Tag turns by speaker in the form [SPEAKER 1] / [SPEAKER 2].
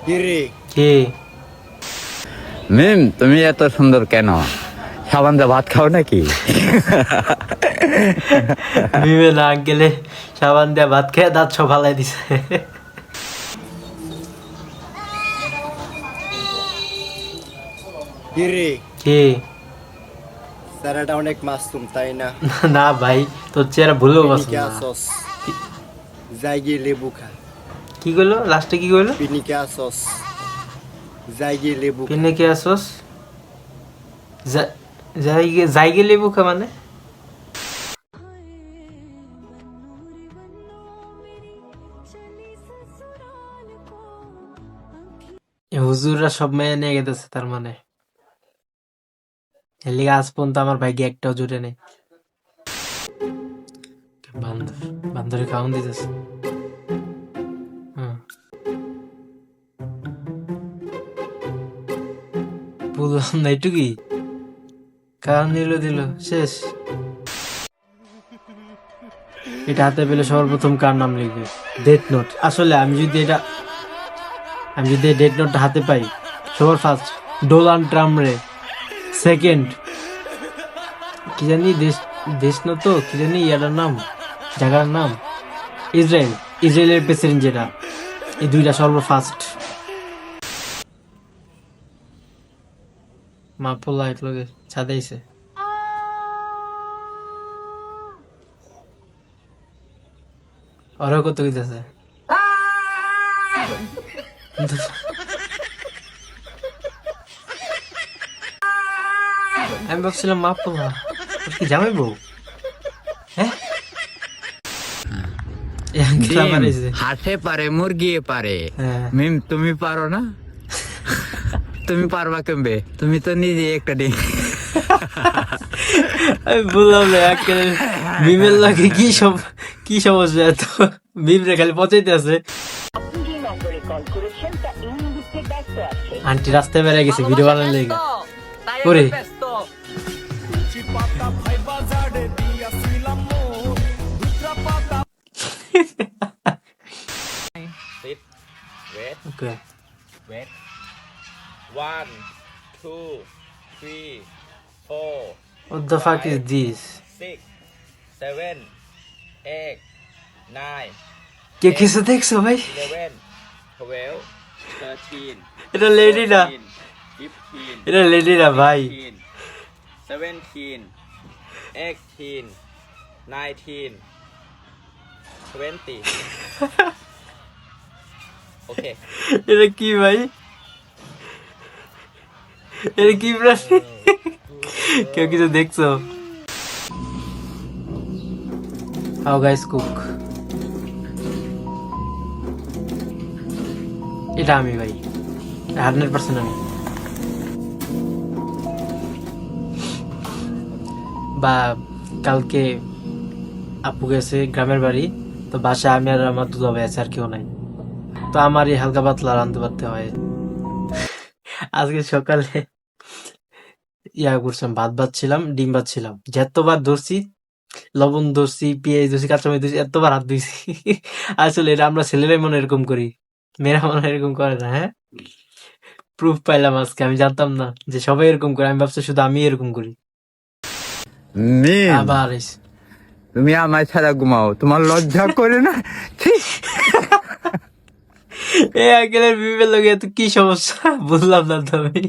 [SPEAKER 1] কি
[SPEAKER 2] মিম, তুমি এত সুন্দর কেন? সাবান দিয়ে ভাত খাও নাকি?
[SPEAKER 1] মিমে না গেলে সাবান দিয়ে ভাত খেয়ে দাঁত সব ফালাই দিছে। কি
[SPEAKER 3] স্যারাটা অনেক মাসুম তাই না?
[SPEAKER 1] না ভাই, তোর চেহারা ভুলেও পছন্দ
[SPEAKER 3] পিনিকে
[SPEAKER 1] না।
[SPEAKER 3] আসস জায়গি লেবু খা।
[SPEAKER 1] কি কইলো লাস্টে, কি কইলো?
[SPEAKER 3] পিনিকে আসস জায়গি লেবু খা।
[SPEAKER 1] পিনে কে আসোস? জাইগে লেবু খা মানে? এ হুজুররা সব মেয়ে নিয়ে গেতেছে তার মানে। এর লিগে আজ পর্যন্ত আমার ভাগ্যে একটাও জুটে নেই। বান্দর বান্দরে খাওয়ান দিতেছে। হ্যাঁ, বললাম না এটুকুই, খাওয়ান দিল শেষ। এটা হাতে পেলে সর্বপ্রথম কার নাম লিখবে? Death note. আসলে আমি যদি ডেথ নোটটা হাতে পাই, সবার ফার্স্ট ডোনাল্ড ট্রাম্প রে, সেকেন্ড কি জানি দেশ না তো কি জানি ইয়াটার নাম, জায়গার নাম ইসরায়েলের প্রেসিডেন্ট যেটা, এই দুইটা সর্বফার্স্ট। মা পোলা এক লগে ছাদাইছে। ওরা কত কইতেছে? আমি ভাবছিলাম মা পোলা, ওর কি জামাই বউ? হ্যাঁ,
[SPEAKER 2] ডিম হাঁসে পারে, মুরগি পারে,
[SPEAKER 1] হ্যাঁ।
[SPEAKER 2] মিম তুমি পারো না? তুমি পারবা কেমবে? তুমি তো নিজে একটা ডিম।
[SPEAKER 1] আমি বললাম না একেবারে মিমের লাগে কি সমস্যা এত, মিম রে খালি পচাইতে আছে। আন্টি রাস্তায় বেড়ে গেছে ভিডিও বানানোর লেগে। ওরে ওকে,
[SPEAKER 2] Wait. 1, 2, 3, 4,
[SPEAKER 1] what the fuck is this?
[SPEAKER 2] 6, 7, 8, 9,
[SPEAKER 1] কে কিছু দেখছো ভাই?
[SPEAKER 2] 11, 12, 13,
[SPEAKER 1] এটা লেডি না,
[SPEAKER 2] 15,
[SPEAKER 1] এটা লেডি না ভাই।
[SPEAKER 2] 17, 18, 19, 20. Okay.
[SPEAKER 1] এটা কি ভাই? এটা কি প্রাণী? কেউ কিছু দেখছো? How guys cook? এটা আমি ভাই, 100% আমি। বা কালকে আপু গেছে গ্রামের বাড়ি, তো বাসায় আমি আর আমার দুলা ভাই আছে, আর কেউ নাই, তো আমারই হালকা পাতলা রাঁধতে পারতে হয়। আজকে সকালে করছিলাম, ভাত ছিলাম, ডিম ছিলাম, যতবার ধরছি লবণ ধরছি, পেঁয়াজ ধরছি, কাঁচামরিচ ধরছি, এতবার হাত ধুইছি। আসলে এটা আমরা ছেলেরাই মনে এরকম করি, মেয়েরা মনে এরকম করে না। হ্যাঁ, প্রুফ পাইলাম আজকে, আমি জানতাম না যে সবাই এরকম করে, আমি ভাবছি শুধু আমি এরকম করি।
[SPEAKER 2] মিম,
[SPEAKER 1] আবার
[SPEAKER 2] তুমি আমার ছাড়া ঘুমাও, তোমার লজ্জা করে না?
[SPEAKER 1] এ আঙ্কেলের বিবের লগে এত কি সমস্যা বললাম না তো আমি।